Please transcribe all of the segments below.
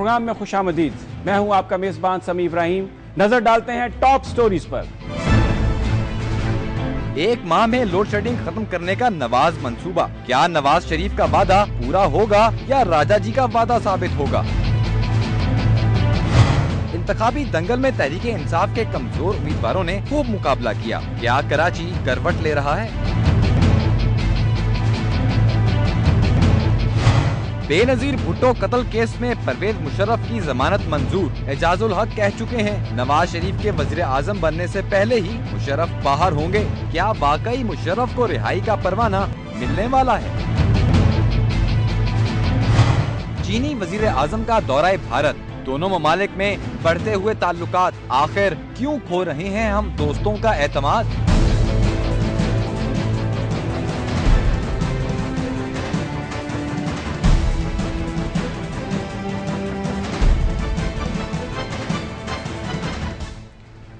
Programme में खुशामदीद। मैं हूं आपका मेजबान समी इब्राहिम। नजर डालते हैं टॉप स्टोरीज पर। एक माह में लोड शेडिंग खत्म करने का नवाज मंसूबा, क्या नवाज शरीफ का वादा पूरा होगा या राजा जी का वादा साबित होगा? इंतखाबी दंगल में तहरीके इंसाफ के कमजोर उम्मीदवारों ने खूब मुकाबला किया, क्या कराची करवट ले रहा है? बेनजीर भुट्टो कत्ल केस में परवेज मुशर्रफ की जमानत मंजूर। एजाजुल हक कह चुके हैं नवाज शरीफ के वजीर आजम बनने से पहले ही मुशर्रफ बाहर होंगे। क्या वाकई मुशर्रफ को रिहाई का परवाना मिलने वाला है? चीनी वजीर आजम का दौरा भारत, दोनों ममालिक में बढ़ते हुए ताल्लुकात, आखिर क्यों खो रहे हैं हम दोस्तों का एतमाद?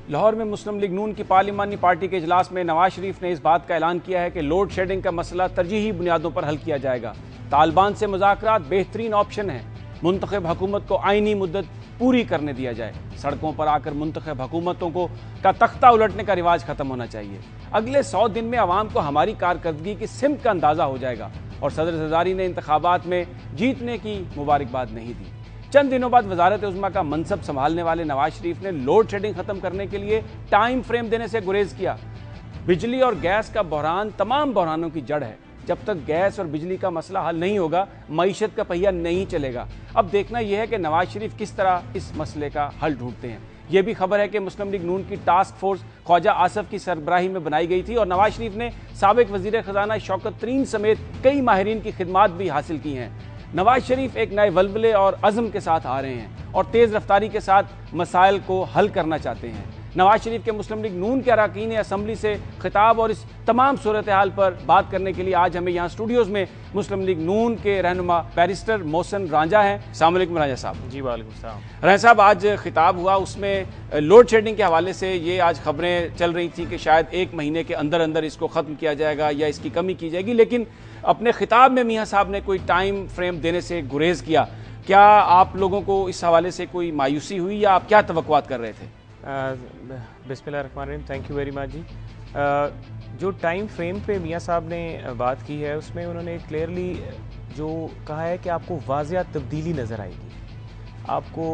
लाहौर में मुस्लिम लीग नून की पार्लिमानी पार्टी के इजलास में नवाज शरीफ ने इस बात का ऐलान किया है कि लोड शेडिंग का मसला तरजीही बुनियादों पर हल किया जाएगा। तालिबान से मुज़ाकरात बेहतरीन ऑप्शन है। मुंतखब हुकूमत को आईनी मुद्दत पूरी करने दिया जाए। सड़कों पर आकर मुंतखब हुकूमतों का तख्ता उलटने का रिवाज खत्म होना चाहिए। अगले 100 दिन में आवाम को हमारी कारकर्दगी की सिमत का अंदाजा हो जाएगा। और सदर ज़रदारी ने इंतखाबात में जीतने की मुबारकबाद नहीं दी। चंद दिनों बाद वजारत उज़्मा का मनसब संभालने वाले नवाज शरीफ ने लोड शेडिंग खत्म करने के लिए टाइम फ्रेम देने से गुरेज किया। बिजली और गैस का बहरान तमाम बहरानों की जड़ है। जब तक गैस और बिजली का मसला हल नहीं होगा, मईशत का पहिया नहीं चलेगा। अब देखना यह है कि नवाज शरीफ किस तरह इस मसले का हल ढूंढते हैं। यह भी खबर है कि मुस्लिम लीग नून की टास्क फोर्स ख्वाजा आसफ की सरबराही में बनाई गई थी और नवाज शरीफ ने साबिक वजीर खजाना शौकत तरीन समेत कई माहिरीन की खिदमात भी हासिल की हैं। नवाज शरीफ एक नए वल्वले और अज़म के साथ आ रहे हैं और तेज़ रफ्तारी के साथ मसाइल को हल करना चाहते हैं। नवाज शरीफ के मुस्लिम लीग नून के अरकान असम्बली से खिताब और इस तमाम सूरत हाल पर बात करने के लिए आज हमें यहाँ स्टूडियोज़ में मुस्लिम लीग नून के रहनुमा बैरिस्टर मोहसिन रांझा हैं। अस्सलाम वालेकुम रांझा साहब। जी वालेकुम सलाम। रांझा साहब, आज खिताब हुआ, उसमें लोड शेडिंग के हवाले से ये आज खबरें चल रही थी कि शायद 1 महीने के अंदर अंदर इसको ख़त्म किया जाएगा या इसकी कमी की जाएगी, लेकिन अपने खिताब में मियाँ साहब ने कोई टाइम फ्रेम देने से गुरेज किया। क्या आप लोगों को इस हवाले से कोई मायूसी हुई या आप क्या तवक्कुआत कर रहे थे? बिस्मिल्लाहिर्रहमानिर्रहीम, थैंक यू वेरी मच जी। जो टाइम फ्रेम पे मियाँ साहब ने बात की है उसमें उन्होंने क्लियरली जो कहा है कि आपको वाज़िया तब्दीली नज़र आएगी, आपको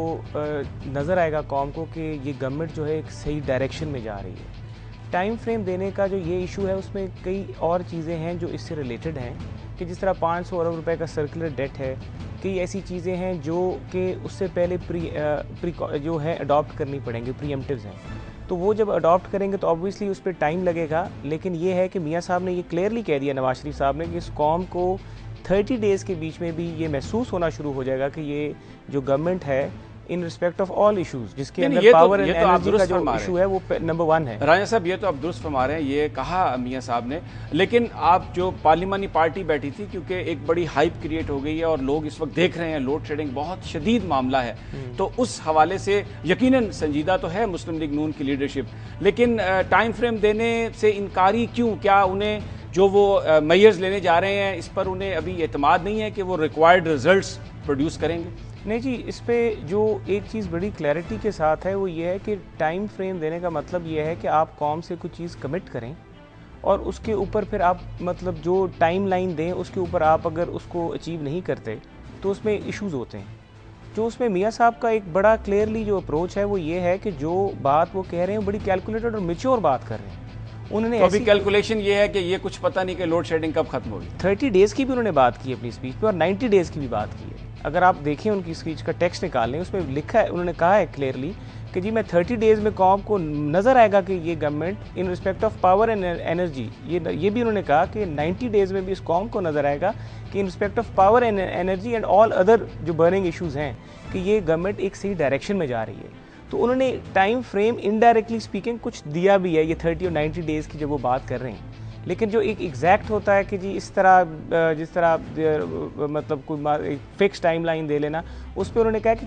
नज़र आएगा कौम को कि ये गवर्नमेंट जो है एक सही डायरेक्शन में जा रही है। टाइम फ्रेम देने का जो ये इशू है उसमें कई और चीज़ें हैं जो इससे रिलेटेड हैं कि जिस तरह 500 अरब रुपए का सर्कुलर डेट है, कई ऐसी चीज़ें हैं जो कि उससे पहले जो है अडॉप्ट करनी पड़ेंगी, प्रीएम्प्टिव्स हैं। तो वो जब अडॉप्ट करेंगे तो ऑब्वियसली उस पर टाइम लगेगा, लेकिन ये है कि मियाँ साहब ने ये क्लियरली कह दिया, नवाज शरीफ साहब ने, कि इस कौम को 30 डेज़ के बीच में भी ये महसूस होना शुरू हो जाएगा कि ये जो गवर्नमेंट है in respect of all issues जिसके अंदर पावर एंड एनर्जी का जो इशू है वो नंबर 1 है। राजा साहब, ये तो आप दुरुस्त फरमा रहे हैं, ये कहा मियाँ साहब ने, लेकिन आप जो पार्लिमानी पार्टी बैठी थी, क्योंकि एक बड़ी हाइप क्रिएट हो गई है और लोग इस वक्त देख रहे हैं लोड शेडिंग बहुत शदीद मामला है, तो उस हवाले से यकीनन संजीदा तो है मुस्लिम लीग नून की लीडरशिप, लेकिन टाइम फ्रेम देने से इनकारी क्यों? क्या उन्हें जो वो मेयर्स लेने जा रहे हैं इस पर उन्हें अभी एतमाद नहीं है कि वो रिक्वायर्ड रिजल्ट्स प्रोड्यूस करेंगे? नहीं जी, इस पे जो एक चीज़ बड़ी क्लैरिटी के साथ है वो ये है कि टाइम फ्रेम देने का मतलब ये है कि आप कौम से कुछ चीज़ कमिट करें और उसके ऊपर फिर आप मतलब जो टाइम लाइन दें उसके ऊपर आप अगर उसको अचीव नहीं करते तो उसमें इश्यूज़ होते हैं। जो उसमें मियाँ साहब का एक बड़ा क्लियरली जो अप्रोच है वो ये है कि जो बात वो कह रहे हैं बड़ी कैलकुलेटेड और मैच्योर बात कर रहे हैं। उन्होंने तो अभी कैलकुलेशन ये है कि ये कुछ पता नहीं कि लोड शेडिंग कब खत्म होगी। 30 डेज़ की भी उन्होंने बात की अपनी स्पीच पे और 90 डेज़ की भी बात की है। अगर आप देखें उनकी स्पीच का टेक्स्ट निकाल लें, उसमें लिखा है, उन्होंने कहा है क्लियरली कि जी मैं 30 डेज़ में कौम को नज़र आएगा कि ये government in respect of power and energy, ये भी उन्होंने कहा कि 90 डेज़ में भी इस कौम को नज़र आएगा कि in respect of power and energy and all other जो बर्निंग इशूज़ हैं कि ये गवर्नमेंट एक सही डायरेक्शन में जा रही है। तो उन्होंने टाइम फ्रेम इनडायरेक्टली स्पीकिंग कुछ दिया भी है, ये 30 और 90 डेज़ की जब वो बात कर रहे हैं, लेकिन जो एक एग्जैक्ट होता है कि जी इस तरह जिस तरह मतलब कोई फिक्स टाइम लाइन दे लेना, उस पर उन्होंने कहा कि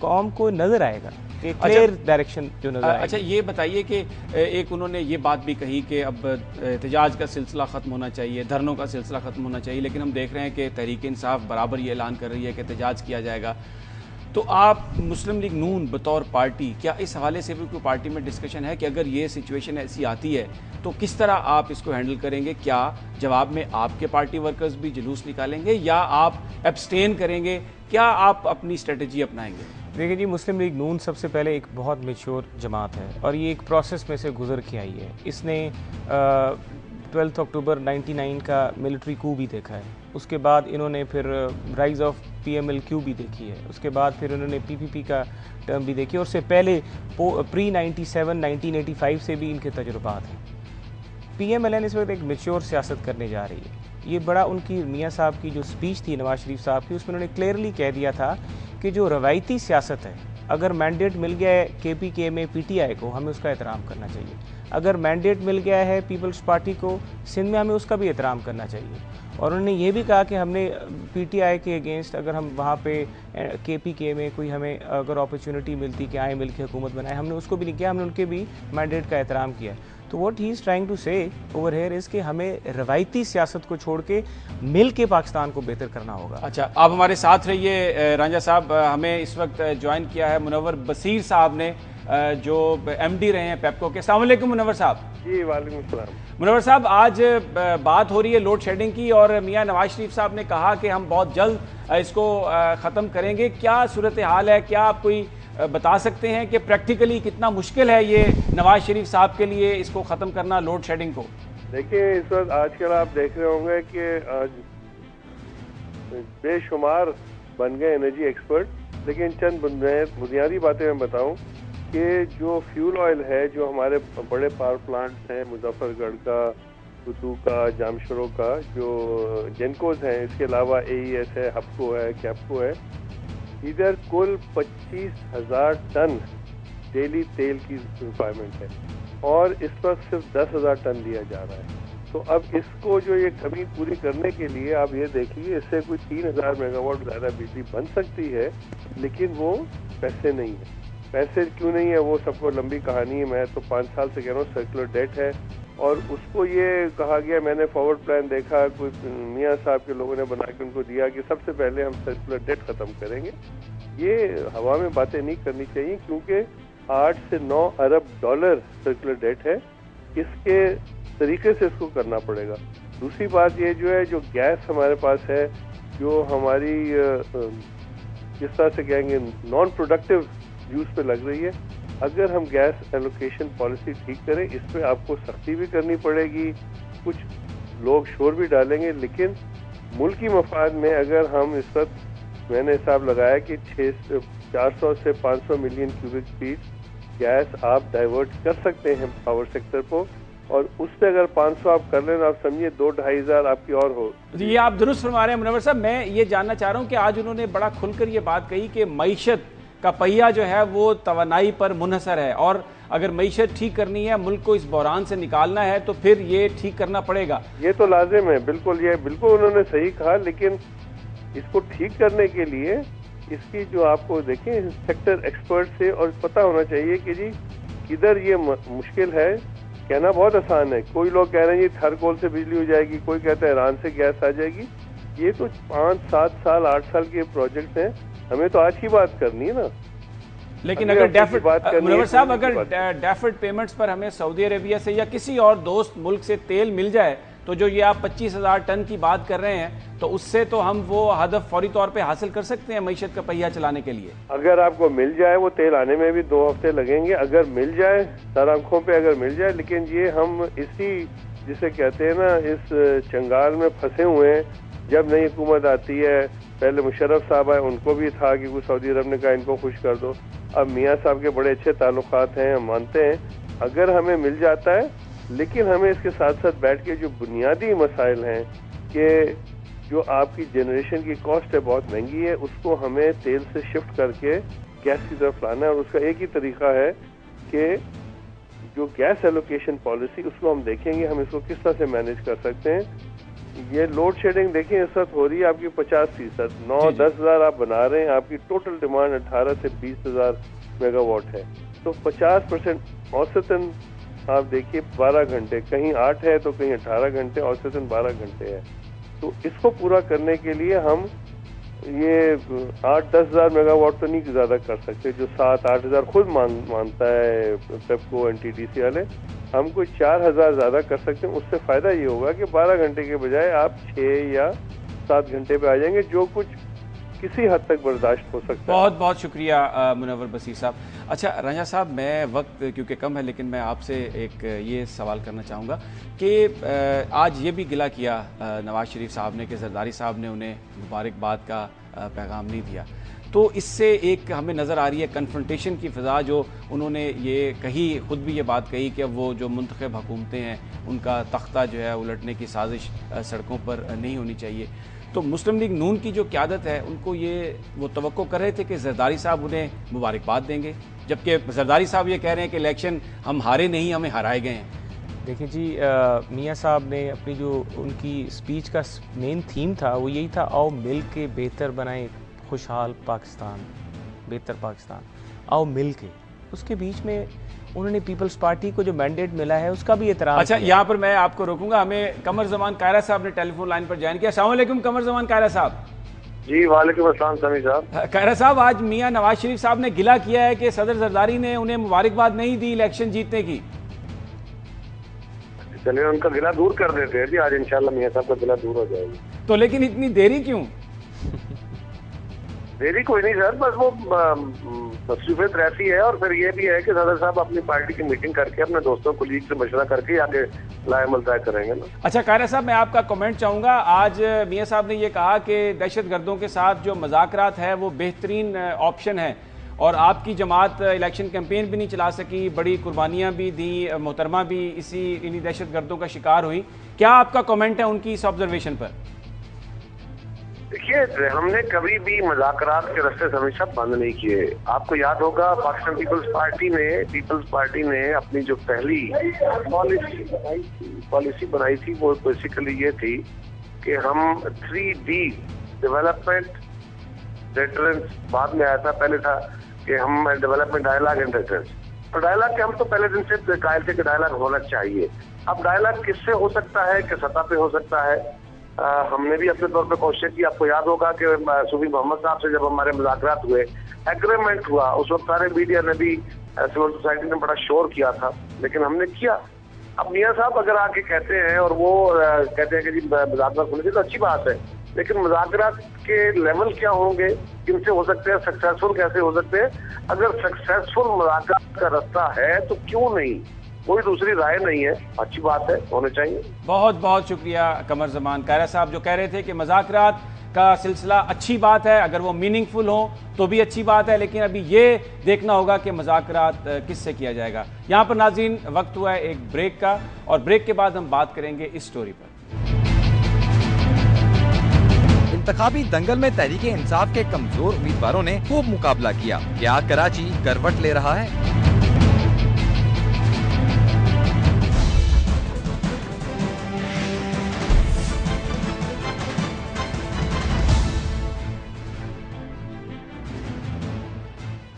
कौम को नज़र आएगा कि क्लियर डायरेक्शन जो नज़र आएगा। अच्छा, ये बताइए कि एक उन्होंने ये बात भी कही कि अब एहतजाज का सिलसिला ख़त्म होना चाहिए, धरनों का सिलसिला ख़त्म होना चाहिए, लेकिन हम देख रहे हैं कि तहरीक इंसाफ बराबर ये ऐलान कर रही है कि एहतजाज किया जाएगा। तो आप मुस्लिम लीग नून बतौर पार्टी, क्या इस हवाले से भी कोई पार्टी में डिस्कशन है कि अगर ये सिचुएशन ऐसी आती है तो किस तरह आप इसको हैंडल करेंगे? क्या जवाब में आपके पार्टी वर्कर्स भी जुलूस निकालेंगे या आप एब्सटेन करेंगे? क्या आप अपनी स्ट्रेटजी अपनाएंगे? देखिए जी, मुस्लिम लीग नून सबसे पहले एक बहुत मैच्योर जमात है और ये एक प्रोसेस में से गुजर के आई है। इसने 12 अक्टूबर 99 का मिलिट्री कू भी देखा है, उसके बाद इन्होंने फिर राइज ऑफ PMLQ भी देखी है, उसके बाद फिर उन्होंने PPP का टर्म भी देखी और उससे पहले प्री 97 1985 से भी इनके तजुर्बात हैं। PMLN इस वक्त एक मैच्योर सियासत करने जा रही है। ये बड़ा उनकी मियाँ साहब की जो स्पीच थी नवाज शरीफ साहब की, उसमें उन्होंने क्लियरली कह दिया था कि जो रवायती सियासत है, अगर मैंडेट मिल गया है KPK में PTI को, हमें उसका एहतराम करना चाहिए। अगर मैंडेट मिल गया है पीपल्स पार्टी को सिंध में, हमें उसका भी एहतराम करना चाहिए। और उन्होंने ये भी कहा कि हमने PTI के अगेंस्ट अगर हम वहाँ पे KPK में कोई हमें अगर अपॉर्चुनिटी मिलती कि आए मिल के हुकूमत बनाए, हमने उसको भी नहीं किया, हमने उनके भी मैंडेट का एहतराम किया। तो what he is trying to say over here is कि हमें रवायती सियासत को छोड़ के मिल के पाकिस्तान को बेहतर करना होगा। अच्छा, आप हमारे साथ रहिए। रांझा साहब, हमें इस वक्त ज्वाइन किया है मुनव्वर बसीर साहब ने, जो MD रहे हैं पेप्को के। अस्सलाम वालेकुम मुनव्वर साहब। जी वालेकुम सलाम। मुनव्वर साहब, आज बात हो रही है लोड शेडिंग की और मियां नवाज शरीफ साहब ने कहा कि हम बहुत जल्द इसको ख़त्म करेंगे। क्या सूरत हाल है? क्या आप कोई बता सकते हैं कि प्रैक्टिकली कितना मुश्किल है ये नवाज शरीफ साहब के लिए इसको ख़त्म करना, लोड शेडिंग को? देखिए, इस वक्त आजकल आप देख रहे होंगे कि आज बेशुमार बन गए एनर्जी एक्सपर्ट, लेकिन चंद बुनियादी बातें मैं बताऊं कि जो फ्यूल ऑयल है, जो हमारे बड़े पावर प्लांट्स हैं, मुजफ्फरगढ़ का, कुतू का, जामशरो का, जो जेनकोज हैं, इसके अलावा AES है, हपको है, कैपको है, इधर कुल 25,000 टन डेली तेल की रिक्वायरमेंट है और इस वक्त सिर्फ 10,000 टन लिया जा रहा है। तो अब इसको जो ये कमी पूरी करने के लिए आप ये देखिए, इससे कोई 3,000 मेगावाट ज़्यादा बिजली बन सकती है, लेकिन वो पैसे नहीं है। पैसे क्यों नहीं है वो सबको लंबी कहानी है। मैं तो 5 साल से कह रहा हूँ सर्कुलर डेट है और उसको ये कहा गया, मैंने फॉरवर्ड प्लान देखा, कोई मियाँ साहब के लोगों ने बना के उनको दिया कि सबसे पहले हम सर्कुलर डेट ख़त्म करेंगे। ये हवा में बातें नहीं करनी चाहिए, क्योंकि 8 से 9 अरब डॉलर सर्कुलर डेट है, इसके तरीके से इसको करना पड़ेगा। दूसरी बात ये जो है, जो गैस हमारे पास है, जो हमारी जिस तरह से कहेंगे नॉन प्रोडक्टिव यूज पे लग रही है, अगर हम गैस एलोकेशन पॉलिसी ठीक करें, इस पे आपको सख्ती भी करनी पड़ेगी, कुछ लोग शोर भी डालेंगे, लेकिन मुल्की मफाद में अगर हम इस वक्त, मैंने हिसाब लगाया कि 400 से 500 मिलियन क्यूबिक फीट गैस आप डाइवर्ट कर सकते हैं पावर सेक्टर को, और उससे अगर 500 आप कर लें, आप समझिए 2-2.5 हज़ार आपकी और हो। ये आप दुरुस्त फरमा रहे हैं मुनव्वर साहब। मैं ये जानना चाह रहा हूँ कि आज उन्होंने बड़ा खुलकर ये बात कही कि मईशत का पहिया जो है वो तवानाई पर मुनहसर है और अगर मईशत ठीक करनी है, मुल्क को इस बहरान से निकालना है, तो फिर ये ठीक करना पड़ेगा। ये तो लाजिम है, बिल्कुल, ये बिल्कुल उन्होंने सही कहा, लेकिन इसको ठीक करने के लिए इसकी जो आपको देखें सेक्टर एक्सपर्ट से और पता होना चाहिए कि जी किधर ये मुश्किल है। कहना बहुत आसान है, कोई लोग कह रहे हैं जी हर कोल से बिजली हो जाएगी, कोई कहता है ईरान से गैस आ जाएगी। ये तो 5-7 साल 8 साल के प्रोजेक्ट हैं, हमें तो आज की बात करनी है ना। लेकिन अगर मुनव्वर साहब, अगर डेफर्ड पेमेंट्स पर हमें सऊदी अरेबिया से या किसी और दोस्त मुल्क से तेल मिल जाए, तो जो ये आप 25,000 टन की बात कर रहे हैं, तो उससे तो हम वो हदफ फौरी तौर पे हासिल कर सकते हैं मईशत का पहिया चलाने के लिए। अगर आपको मिल जाए, वो तेल आने में भी 2 हफ्ते लगेंगे, अगर मिल जाए सर आंखों पे अगर मिल जाए, लेकिन ये हम इसी जिसे कहते हैं ना, इस चंगाल में फंसे हुए हैं। जब नई हुकूमत आती है, पहले मुशर्रफ साहब आए, उनको भी था कि कुछ सऊदी अरब ने कहा इनको खुश कर दो। अब मियाँ साहब के बड़े अच्छे ताल्लुकात हैं, हम मानते हैं, अगर हमें मिल जाता है, लेकिन हमें इसके साथ साथ बैठ के जो बुनियादी मसाइल हैं कि जो आपकी जनरेशन की कॉस्ट है बहुत महंगी है, उसको हमें तेल से शिफ्ट करके गैस की तरफ लाना है। और उसका एक ही तरीका है कि जो गैस एलोकेशन पॉलिसी, उसको हम देखेंगे हम इसको किस तरह से मैनेज कर सकते हैं। ये लोड शेडिंग देखिए इस वक्त हो रही है आपकी 50%, 9-10 हज़ार आप बना रहे हैं, आपकी टोटल डिमांड 18 से 20 हज़ार मेगावाट है, तो 50% औसतन आप देखिए 12 घंटे, कहीं 8 है तो कहीं 18 घंटे, औसतन 12 घंटे है। तो इसको पूरा करने के लिए हम ये 8-10 हज़ार मेगावाट तो नहीं ज़्यादा कर सकते, जो 7-8 हज़ार खुद मानता है पेपको एनटीडीसी वाले। हम कोई 4 हज़ार ज़्यादा कर सकते हैं। उससे फ़ायदा ये होगा कि 12 घंटे के बजाय आप 6 या 7 घंटे पे आ जाएंगे, जो कुछ किसी हद तक बर्दाश्त हो सकता है। बहुत बहुत शुक्रिया मुनव्वर बसीर साहब। अच्छा रंजा साहब, मैं वक्त क्योंकि कम है, लेकिन मैं आपसे एक ये सवाल करना चाहूँगा कि आज ये भी गिला किया नवाज शरीफ साहब ने कि जरदारी साहब ने उन्हें मुबारकबाद का पैगाम नहीं दिया, तो इससे एक हमें नज़र आ रही है कन्फ्रंटेशन की फ़िज़ा जो उन्होंने ये कही, ख़ुद भी ये बात कही कि अब वो जो मुंतखब हुकूमतें हैं उनका तख्ता जो है उलटने की साजिश सड़कों पर नहीं होनी चाहिए। तो मुस्लिम लीग नून की जो क़यादत है उनको ये वो तवक्को कर रहे थे कि जरदारी साहब उन्हें मुबारकबाद देंगे, जबकि जरदारी साहब ये कह रहे हैं कि इलेक्शन हम हारे नहीं, हमें हराए गए हैं। देखिए जी, मियाँ साहब ने अपनी जो उनकी स्पीच का मेन थीम था वो यही था, आओ मिल के बेहतर बनाएं खुशहाल पाकिस्तान, बेहतर पाकिस्तान, आओ मिल के। उसके बीच में उन्होंने पीपल्स पार्टी को जो मैंडेट मिला है उसका भी एतराज़। अच्छा, यहाँ पर मैं आपको रोकूंगा, हमें कमर जमान कायरा साहब ने टेलीफोन लाइन पर ज्वाइन किया। अस्सलाम वालेकुम कमर जमान कायरा साहब। जी वालेकुम अस्सलाम समी साहब। कायरा साहब, आज मियाँ नवाज शरीफ साहब ने गिला किया है कि सदर जरदारी ने उन्हें मुबारकबाद नहीं दी इलेक्शन जीतने की। चलिए उनका गिला दूर कर देते हैं जी, आज इंशाल्लाह मियाँ साहब का गिला दूर हो जाएगी। तो लेकिन इतनी देरी क्यों? देरी कोई नहीं सर, बस वो मसरूफियत रहती है, और फिर ये भी है कि सदर साहब अपनी पार्टी की मीटिंग करके अपने दोस्तों कुलीग से मशवरा करके आगे लाएमल तय करेंगे ना। अच्छा कायरा साहब, मैं आपका कमेंट चाहूँगा। आज मियाँ साहब ने ये कहा कि दहशत गर्दों के साथ जो मज़ाकरात है वो बेहतरीन ऑप्शन है, और आपकी जमात इलेक्शन कैंपेन भी नहीं चला सकी, बड़ी कुर्बानियाँ भी दी, मोहतरमा भी इन्हीं दहशत गर्दों का शिकार हुई। क्या आपका कमेंट है उनकी इस ऑब्जर्वेशन पर? देखिए, हमने कभी भी मज़ाकरात के रास्ते हमेशा बंद नहीं किए। आपको याद होगा पाकिस्तान पीपल्स पार्टी ने अपनी जो पहली पॉलिसी बनाई थी वो बेसिकली ये थी कि हम 3D डेवलपमेंट, डेटरेंस बाद में आया था, पहले था कि हम डेवलपमेंट, डायलॉग एंड डेटरेंस। और डायलॉग के हम तो पहले दिन से कायल थे कि डायलॉग होना चाहिए। अब डायलॉग किससे हो सकता है, किस सतह पे हो सकता है? हमने भी अपने तौर पे कोशिश की। आपको याद होगा कि सूफी मोहम्मद साहब से जब हमारे मुज़ाकरात हुए, एग्रीमेंट हुआ, उस वक्त सारे मीडिया ने भी, सिविल सोसाइटी ने बड़ा शोर किया था, लेकिन हमने किया। अब मियाँ साहब अगर आके कहते हैं और वो कहते हैं कि जी मुज़ाकरात होने चाहिए, तो अच्छी बात है, लेकिन मुज़ाकरात के लेवल क्या होंगे, किनसे हो सकते हैं, सक्सेसफुल कैसे हो सकते हैं? अगर सक्सेसफुल मुज़ाकरात का रास्ता है तो क्यों नहीं, कोई दूसरी राय नहीं है, अच्छी बात है, होने चाहिए। बहुत बहुत शुक्रिया कमर जमान कायरा साहब, जो कह रहे थे कि मज़ाकरात का सिलसिला अच्छी बात है, अगर वो मीनिंगफुल हो तो भी अच्छी बात है, लेकिन अभी ये देखना होगा कि मज़ाकरात किससे किया जाएगा। यहाँ पर नाज़रीन वक्त हुआ है एक ब्रेक का, और ब्रेक के बाद हम बात करेंगे इस स्टोरी पर। इंतखाबी दंगल में तहरीक इंसाफ के कमजोर उम्मीदवारों ने खूब मुकाबला किया। क्या कराची करवट ले रहा है?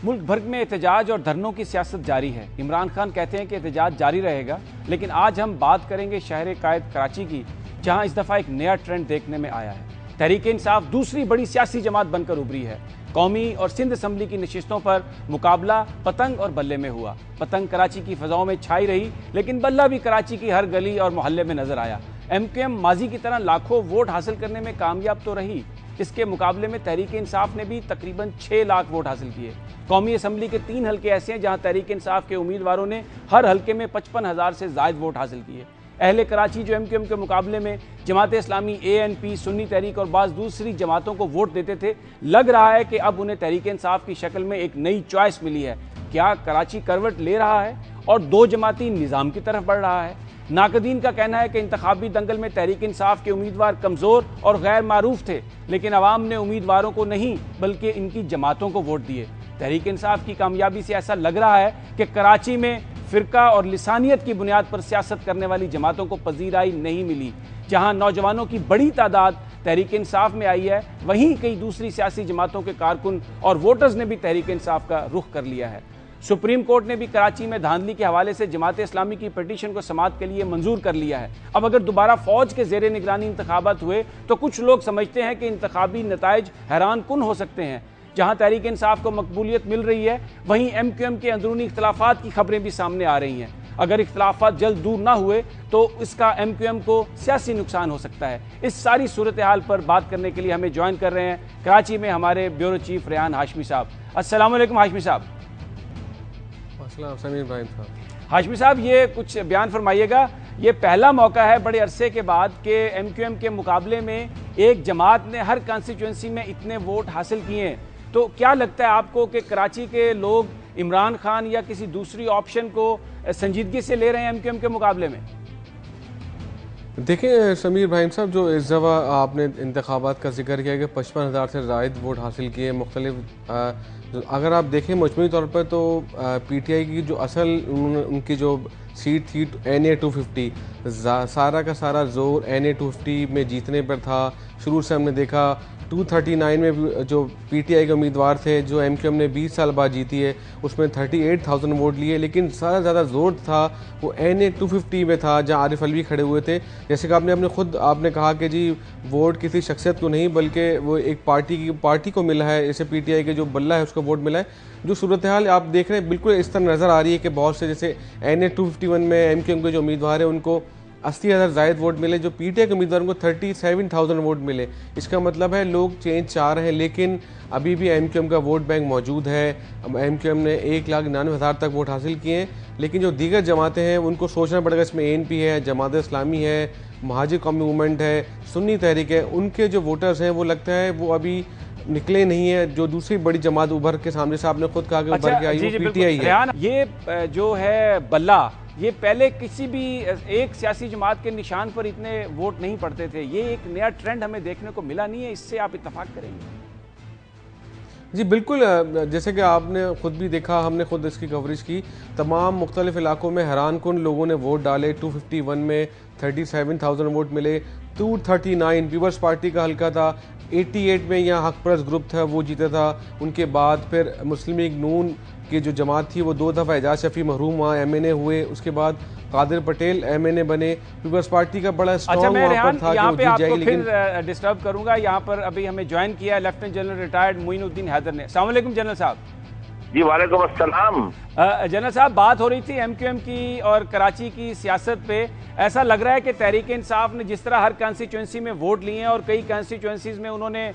मुल्क भर में एहतजाज और धरनों की सियासत जारी है। इमरान खान कहते हैं कि एहतजाज जारी रहेगा, लेकिन आज हम बात करेंगे शहर कायद कराची की, जहां इस दफ़ा एक नया ट्रेंड देखने में आया है। तहरीक इंसाफ दूसरी बड़ी सियासी जमात बनकर उभरी है। कौमी और सिंध असम्बली की नशिस्तों पर मुकाबला पतंग और बल्ले में हुआ। पतंग कराची की फ़ज़ाओं में छाई रही, लेकिन बल्ला भी कराची की हर गली और मोहल्ले में नजर आया। MQM माजी की तरह लाखों वोट हासिल करने में कामयाब तो रही, इसके मुकाबले में तहरीक इंसाफ ने भी तकरीबन 6 लाख वोट हासिल किए। कौमी असम्बली के 3 हल्के ऐसे हैं जहां तहरीक इंसाफ के उम्मीदवारों ने हर हल्के में 55,000 से ज़ायद वोट हासिल किए। अहले कराची जो MQM के मुकाबले में जमात इस्लामी, ANP, सुन्नी तहरीक और बाज़ दूसरी जमातों को वोट देते थे, लग रहा है कि अब उन्हें तहरीक इंसाफ की शक्ल में एक नई चॉइस मिली है। क्या कराची करवट ले रहा है और 2 जमाती निज़ाम की तरफ बढ़ रहा है? नाकदीन का कहना है कि इंतखाबी दंगल में तहरीक इंसाफ के उम्मीदवार कमज़ोर और गैर मारूफ थे, लेकिन अवाम ने उम्मीदवारों को नहीं बल्कि इनकी जमातों को वोट दिए। तहरीक इंसाफ की कामयाबी से ऐसा लग रहा है कि कराची में फ़िरका और लिसानियत की बुनियाद पर सियासत करने वाली जमातों को पजीराई नहीं मिली। जहां नौजवानों की बड़ी तादाद तहरीक इंसाफ में आई है, वहीं कई दूसरी सियासी जमातों के कारकुन और वोटर्स ने भी तहरीक इंसाफ का रुख कर लिया है। सुप्रीम कोर्ट ने भी कराची में धांधली के हवाले से जमात इस्लामी की पिटीशन को समाअत के लिए मंजूर कर लिया है। अब अगर दोबारा फौज के जेर निगरानी इंतखाबात हुए तो कुछ लोग समझते हैं कि इंतखाबी नताइज हैरान कुन हो सकते हैं। जहां तहरीक इंसाफ को मकबूलियत मिल रही है, वहीं MQM के अंदरूनी इख्तलाफात की खबरें भी सामने आ रही हैं। अगर इख्तलाफात जल्द दूर ना हुए तो इसका MQM को सियासी नुकसान हो सकता है। इस सारी सूरत हाल पर बात करने के लिए हमें ज्वाइन कर रहे हैं कराची में हमारे ब्यूरो चीफ रेहान हाशमी साहब। अस्सलाम वालेकुम हाशमी साहब। समीर इब्राहिम साहब। हाशमी साहब, ये कुछ बयान फरमाइएगा। ये पहला मौका है बड़े अरसे के बाद कि MQM के मुकाबले में एक जमात ने हर कॉन्स्टिट्यूंसी में इतने वोट हासिल किए हैं। तो क्या लगता है आपको कि कराची के लोग इमरान खान या किसी दूसरी ऑप्शन को संजीदगी से ले रहे हैं MQM के मुकाबले में? देखिए समीर इब्राहिम साहब, जो इस दफ़ा आपने इंतखाबात का जिक्र किया कि 55,000 से ज़ायद वोट हासिल किए मुख्तलिफ, अगर आप देखें मजमूई तौर पर तो PTI की जो असल उनकी जो सीट थी NA 250, सारा का सारा जोर NA 250 में जीतने पर था। शुरू से हमने देखा 239 में जो PTI के उम्मीदवार थे, जो MQM ने 20 साल बाद जीती है, उसमें 38,000 वोट लिए, लेकिन सारा ज़्यादा जोर था वो NA 250 में था, जहां आरिफ अलवी खड़े हुए थे। जैसे कि आपने कहा कि जी वोट किसी शख्सियत को नहीं बल्कि वो एक पार्टी को मिला है, जैसे PTI के जो बल्ला है उसको वोट मिला है। जो सूरत हाल आप देख रहे हैं बिल्कुल इस तरह नज़र आ रही है कि बहुत से जैसे NA 251 में MQM के जो उम्मीदवार है उनको 80,000 ज़ायद वोट मिले, जो PTI के उम्मीदवारों को 37,000 वोट मिले। इसका मतलब है लोग चेंज चाह रहे हैं, लेकिन अभी भी MQM का वोट बैंक मौजूद है। MQM ने 1,99,000 तक वोट हासिल किए हैं, लेकिन जो दीगर जमातें हैं उनको सोचना पड़ेगा। इसमें ANP है, जमात इस्लामी है, महाजिर कौमी मूवमेंट है, सुन्नी तहरीक है, उनके जो वोटर्स हैं वो लगता है वो अभी निकले नहीं है। जो दूसरी बड़ी जमात उभर के सामने से आपने खुद कहा कि उभर के आई वो PTI है। ये जो है बल्ला, ये पहले किसी भी एक सियासी जमात के निशान पर इतने वोट नहीं पड़ते थे। ये एक नया ट्रेंड हमें देखने को मिला नहीं है, इससे आप इत्तफाक करेंगे? जी बिल्कुल, जैसे कि आपने ख़ुद भी देखा, हमने खुद इसकी कवरेज की। तमाम मुख्तलिफ इलाकों में हैरान कुन लोगों ने वोट डाले। 251 में 37,000 वोट मिले। 239 पीपल्स पार्टी का हल्का था। 88 में यहाँ हक परस्त ग्रुप था वो जीता था। उनके बाद फिर मुस्लिम लीग नून की जो जमात थी वो 2 दफ़ा एजाज शफी महरूम हुआ, MNA हुए। उसके बाद कादिर पटेल MNA बने। पीपल्स पार्टी का बड़ा स्ट्रॉन्ग वहाँ पर था यहाँ पे आपको फिर डिस्टर्ब करूंगा। यहाँ पर अभी हमें ज्वाइन किया lieutenant general retired Moinuddin Haider ने। अस्सलाम वालेकुम जनरल साहब। जी वालेकुम अस्सलाम। जनरल साहब, बात हो रही थी MQM की और कराची की सियासत पे। ऐसा लग रहा है कि तहरीक इंसाफ ने जिस तरह हर कॉन्स्टिट्यूंसी में वोट लिए हैं और कई कॉन्स्टिट्यूंसीज में उन्होंने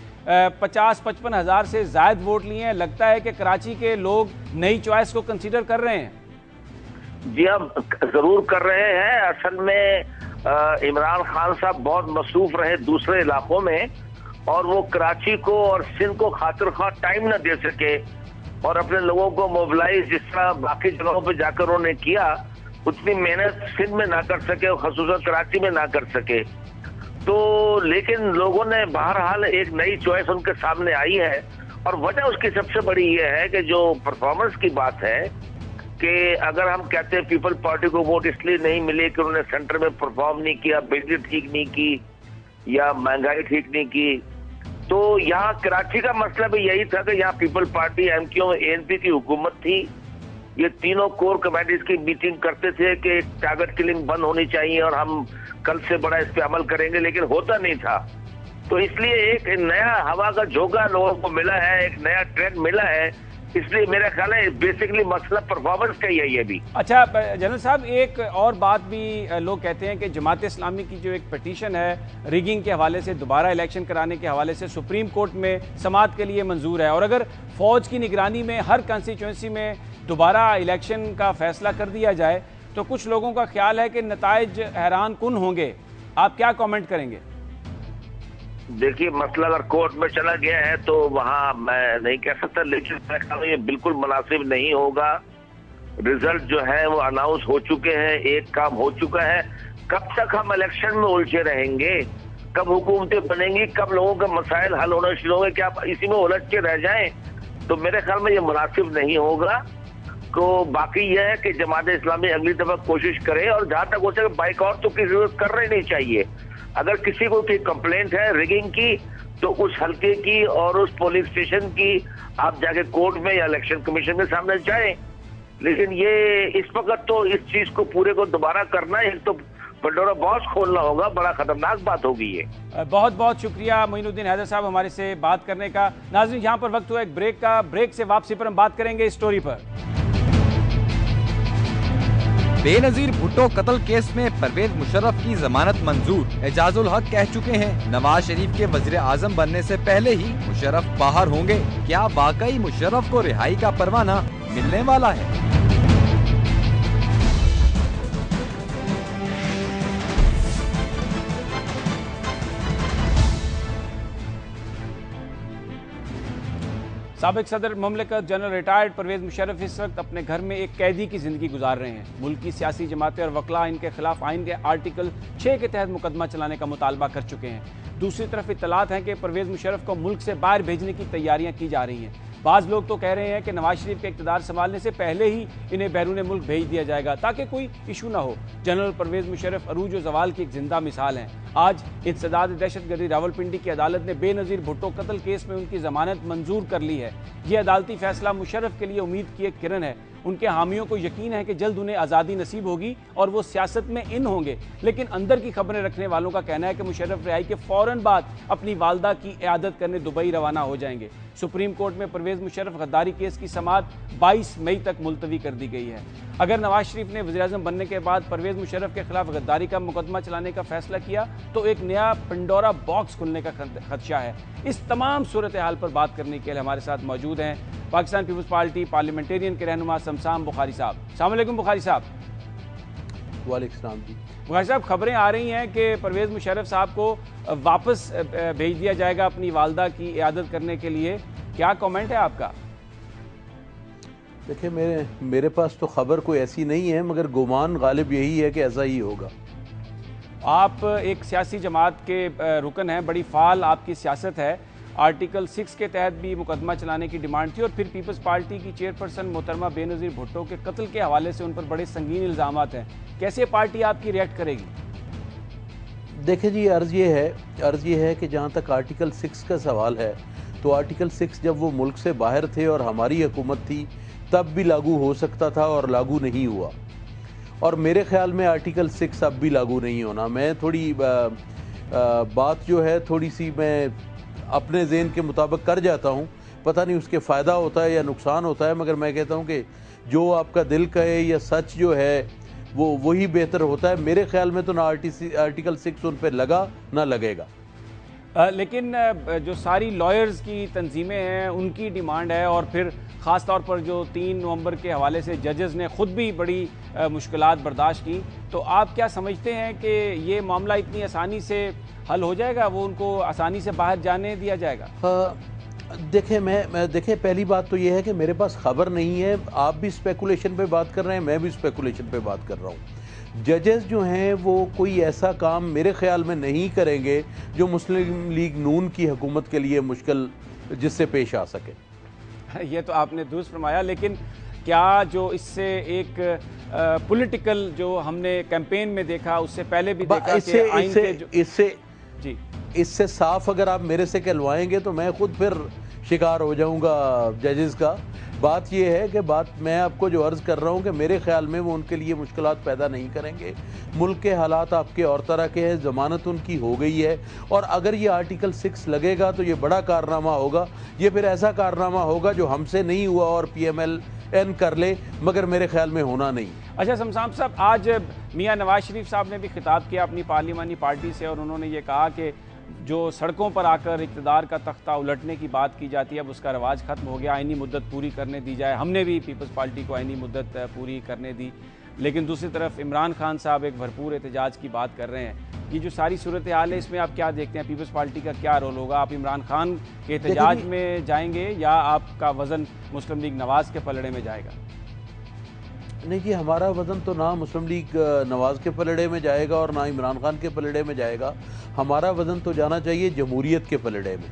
50-55 हज़ार से ज़ायद वोट लिए हैं, लगता है कि कराची के लोग नई चॉइस को कंसीडर कर रहे हैं। जी हम जरूर कर रहे हैं। असल में इमरान खान साहब बहुत मसरूफ रहे दूसरे इलाकों में, और वो कराची को और सिंध को खातिर खा टाइम न दे सके और अपने लोगों को मोबिलाइज जिस तरह बाकी जगहों पे जाकर उन्होंने किया, उतनी मेहनत सिंध में ना कर सके और खसूसन कराची में ना कर सके। तो लेकिन लोगों ने बहरहाल एक नई चॉइस उनके सामने आई है, और वजह उसकी सबसे बड़ी ये है कि जो परफॉर्मेंस की बात है कि अगर हम कहते हैं पीपल पार्टी को वोट इसलिए नहीं मिले कि उन्होंने सेंटर में परफॉर्म नहीं किया, बिजली ठीक नहीं की या महंगाई ठीक नहीं की, तो यहाँ कराची का मसला भी यही था कि यहाँ पीपल पार्टी, MQM, ANP की हुकूमत थी। ये तीनों कोर कमेटीज की मीटिंग करते थे कि टारगेट किलिंग बंद होनी चाहिए और हम कल से बड़ा इस पे अमल करेंगे, लेकिन होता नहीं था। तो इसलिए एक नया हवा का झोंका लोगों को मिला है, एक नया ट्रेंड मिला है। इसलिए मेरा ख्याल है बेसिकली मसला परफॉर्मेंस का ही है ये भी। अच्छा जनरल साहब, एक और बात भी लोग कहते हैं कि जमात इस्लामी की जो एक पिटीशन है रिगिंग के हवाले से, दोबारा इलेक्शन कराने के हवाले से सुप्रीम कोर्ट में समाअत के लिए मंजूर है, और अगर फौज की निगरानी में हर कंस्टिट्यूंसी में दोबारा इलेक्शन का फैसला कर दिया जाए तो कुछ लोगों का ख्याल है कि नताइज हैरान कुन होंगे। आप क्या कमेंट करेंगे? देखिए, मसला अगर कोर्ट में चला गया है तो वहाँ मैं नहीं कह सकता, लेकिन मैं कहता हूँ ये बिल्कुल मुनासिब नहीं होगा। रिजल्ट जो है वो अनाउंस हो चुके हैं, एक काम हो चुका है। कब तक हम इलेक्शन में उलझे रहेंगे? कब हुकूमतें बनेंगी? कब लोगों के मसाइल हल होना शुरू होंगे? क्या आप इसी में उलझ के रह जाएं? तो मेरे ख्याल में ये मुनासिब नहीं होगा। तो बाकी यह है कि जमात इस्लामी अगली दफा कोशिश करे, और जहां तक हो सके बाइकआउट तो की जरूरत कर नहीं चाहिए। अगर किसी को कोई कंप्लेंट है रिगिंग की तो उस हल्के की और उस पोलिंग स्टेशन की आप जाके कोर्ट में या इलेक्शन कमीशन के सामने जाएं। लेकिन ये इस वक्त तो इस चीज को पूरे को दोबारा करना एक तो पंडोरा बॉक्स खोलना होगा, बड़ा खतरनाक बात होगी ये। बहुत बहुत शुक्रिया मोइनुद्दीन हैदर साहब हमारे से बात करने का। नाज़रीन, यहाँ पर वक्त हुआ एक ब्रेक का। ब्रेक से वापसी पर हम बात करेंगे इस स्टोरी पर। बेनजीर भुट्टो कत्ल केस में परवेज मुशर्रफ की जमानत मंजूर। एजाजुल हक कह चुके हैं नवाज शरीफ के वजीर आजम बनने से पहले ही मुशर्रफ बाहर होंगे। क्या वाकई मुशर्रफ को रिहाई का परवाना मिलने वाला है? साबिक सदर ममलिकत जनरल रिटायर्ड परवेज मुशर्रफ इस वक्त अपने घर में एक कैदी की जिंदगी गुजार रहे हैं। मुल्क की सियासी जमातें और वकला इनके खिलाफ आइन के आर्टिकल 6 के तहत मुकदमा चलाने का मुतालबा कर चुके हैं। दूसरी तरफ इत्तलात हैं कि परवेज मुशर्रफ को मुल्क से बाहर भेजने की तैयारियां की जा रही हैं। बाज़ लोग तो कह रहे हैं कि नवाज शरीफ के इक़्तिदार संभालने से पहले ही इन्हें बैरून मुल्क भेज दिया जाएगा ताकि कोई इशू ना हो। जनरल परवेज मुशर्रफ अरूज व ज़वाल की एक जिंदा मिसाल हैं। आज इंसदाद दहशतगर्दी रावलपिंडी की अदालत ने बेनज़ीर भुट्टो कत्ल केस में उनकी जमानत मंजूर कर ली है। यह अदालती फैसला मुशर्रफ के लिए उम्मीद की एक किरण है। उनके हामियों को यकीन है कि जल्द उन्हें आज़ादी नसीब होगी और वो सियासत में इन होंगे। लेकिन अंदर की खबरें रखने वालों का कहना है कि मुशर्रफ रिहाई के फौरन बाद अपनी वालदा की इयादत करने दुबई रवाना हो जाएंगे। सुप्रीम कोर्ट में परवेज मुशर्रफ गद्दारी केस की समाअत 22 मई तक मुलतवी कर दी गई है। अगर नवाज शरीफ ने वज़ीर-ए-आज़म बनने के बाद परवेज मुशर्रफ के खिलाफ गद्दारी का मुकदमा चलाने का फैसला किया तो एक नया पंडोरा बॉक्स खुलने का खदशा है। इस तमाम सूरत हाल पर बात करने के लिए हमारे साथ मौजूद हैं पाकिस्तान पीपल्स पार्टी पार्लियामेंटेरियन के रहनुमा शमशाम बुखारी साहब। अस्सलाम वालेकुम बुखारी साहब। वालेकुम सलाम जी। बुखारी साहब, खबरें आ रही हैं कि परवेज मुशर्रफ साहब को वापस भेज दिया जाएगा अपनी वालदा की इयादत करने के लिए। क्या कमेंट है आपका? देखिए, मेरे पास तो खबर कोई ऐसी नहीं है, मगर गुमान गालिब यही है कि ऐसा ही होगा। आप एक सियासी जमात के रुकन हैं, बड़ी फाल आपकी सियासत है। आर्टिकल 6 के तहत भी मुकदमा चलाने की डिमांड थी और फिर पीपल्स पार्टी की चेयरपर्सन मोहतरमा बेनज़ीर भुट्टो के कत्ल के हवाले से उन पर बड़े संगीन इल्ज़ामात हैं। कैसे पार्टी आपकी रिएक्ट करेगी? देखिए जी, अर्ज़ ये है कि जहाँ तक आर्टिकल 6 का सवाल है तो आर्टिकल 6 जब वो मुल्क से बाहर थे और हमारी हुकूमत थी तब भी लागू हो सकता था और लागू नहीं हुआ। और मेरे ख्याल में आर्टिकल 6 अब भी लागू नहीं होना। मैं थोड़ी बात जो है थोड़ी सी मैं अपने ज़हन के मुताबिक कर जाता हूँ, पता नहीं उसके फ़ायदा होता है या नुकसान होता है, मगर मैं कहता हूँ कि जो आपका दिल कहे या सच जो है वो वही बेहतर होता है। मेरे ख्याल में तो ना आर्टिकल 6 उन पर लगा ना लगेगा। लेकिन जो सारी लॉयर्स की तंजीमें हैं उनकी डिमांड है और फिर ख़ास तौर पर जो 3 नवंबर के हवाले से जजेस ने ख़ुद भी बड़ी मुश्किलात बर्दाश्त की, तो आप क्या समझते हैं कि ये मामला इतनी आसानी से हल हो जाएगा? वो उनको आसानी से बाहर जाने दिया जाएगा? देखिए पहली बात तो ये है कि मेरे पास खबर नहीं है। आप भी स्पेकुलेशन पे बात कर रहे हैं, मैं भी स्पेकुलेशन पे बात कर रहा हूँ। जजेस जो हैं वो कोई ऐसा काम मेरे ख्याल में नहीं करेंगे जो मुस्लिम लीग नून की हुकूमत के लिए मुश्किल जिससे पेश आ सके। ये तो आपने दुरुस्त फरमाया, लेकिन क्या जो इससे एक पॉलिटिकल जो हमने कैंपेन में देखा उससे पहले भी देखा कि इससे साफ अगर आप मेरे से कहलवाएंगे तो मैं खुद फिर शिकार हो जाऊंगा जजेस का। बात यह है कि मैं आपको जो अर्ज़ कर रहा हूँ कि मेरे ख्याल में वो उनके लिए मुश्किलात पैदा नहीं करेंगे। मुल्क के हालात आपके और तरह के हैं, ज़मानत उनकी हो गई है और अगर ये आर्टिकल 6 लगेगा तो ये बड़ा कारनामा होगा। ये फिर ऐसा कारनामा होगा जो हमसे नहीं हुआ और PMLN कर ले, मगर मेरे ख्याल में होना नहीं। अच्छा शमशाम साहब, आज मियाँ नवाज शरीफ साहब ने भी खिताब किया अपनी पार्लिमानी पार्टी से और उन्होंने ये कहा कि जो सड़कों पर आकर इक़्तिदार का तख्ता उलटने की बात की जाती है अब उसका रवाज ख़त्म हो गया, आइनी मुद्दत पूरी करने दी जाए। हमने भी पीपल्स पार्टी को आइनी मुद्दत पूरी करने दी। लेकिन दूसरी तरफ इमरान खान साहब एक भरपूर एहतजाज की बात कर रहे हैं। ये जो सारी सूरत हाल है इसमें आप क्या देखते हैं? पीपल्स पार्टी का क्या रोल होगा? आप इमरान खान के एहतजाज में जाएंगे या आपका वज़न मुस्लिम लीग नवाज़ के पलड़े में जाएगा? नहीं जी, हमारा वज़न तो ना मुस्लिम लीग नवाज़ के पलड़े में जाएगा और ना इमरान खान के पलड़े में जाएगा। हमारा वज़न तो जाना चाहिए जमहूरियत के पलड़े में।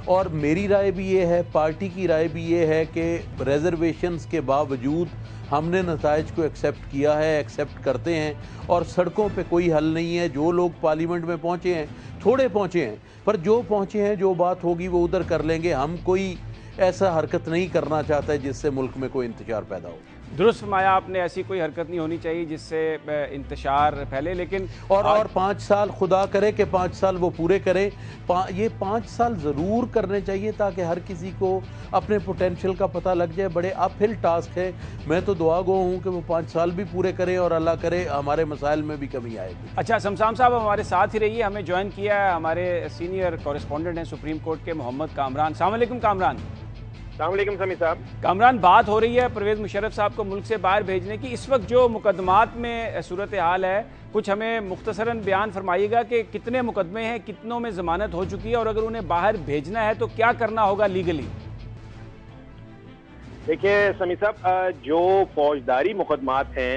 और मेरी राय भी ये है, पार्टी की राय भी ये है कि रिजर्वेशंस के बावजूद हमने नताइज को एक्सेप्ट किया है, एक्सेप्ट करते हैं और सड़कों पे कोई हल नहीं है। जो लोग पार्लियामेंट में पहुँचे हैं, थोड़े पहुँचे हैं, पर जो पहुँचे हैं जो बात होगी वो उधर कर लेंगे। हम कोई ऐसा हरकत नहीं करना चाहता है जिससे मुल्क में कोई इंतजार पैदा हो। दुरुस्त फरमाया आपने, ऐसी कोई हरकत नहीं होनी चाहिए जिससे इंतशार फैले। लेकिन और 5 साल खुदा करे कि 5 साल वो पूरे करें, ये 5 साल ज़रूर करने चाहिए ताकि हर किसी को अपने पोटेंशियल का पता लग जाए। बड़े अपहिल टास्क है, मैं तो दुआ गो हूँ कि वो 5 साल भी पूरे करें और अल्लाह करे हमारे मसाइल में भी कमी आएगी। अच्छा, शमशाम साहब हमारे साथ ही रहिए, हमें ज्वाइन किया है हमारे सीनियर कॉरेस्पॉन्डेंट हैं सुप्रीम कोर्ट के मोहम्मद कामरान। अस्सलाम वालेकुम कामरान। अस्सलामुअलैकुम समी साहब। कामरान, बात हो रही है परवेज़ मुशर्रफ साहब को मुल्क से बाहर भेजने की। इस वक्त जो मुकदमात में सूरत हाल है, कुछ हमें मुख्तसरन बयान फरमाइएगा कि कितने मुकदमे हैं, कितनों में ज़मानत हो चुकी है और अगर उन्हें बाहर भेजना है तो क्या करना होगा लीगली? देखिए समी साहब, जो फौजदारी मुकदमात हैं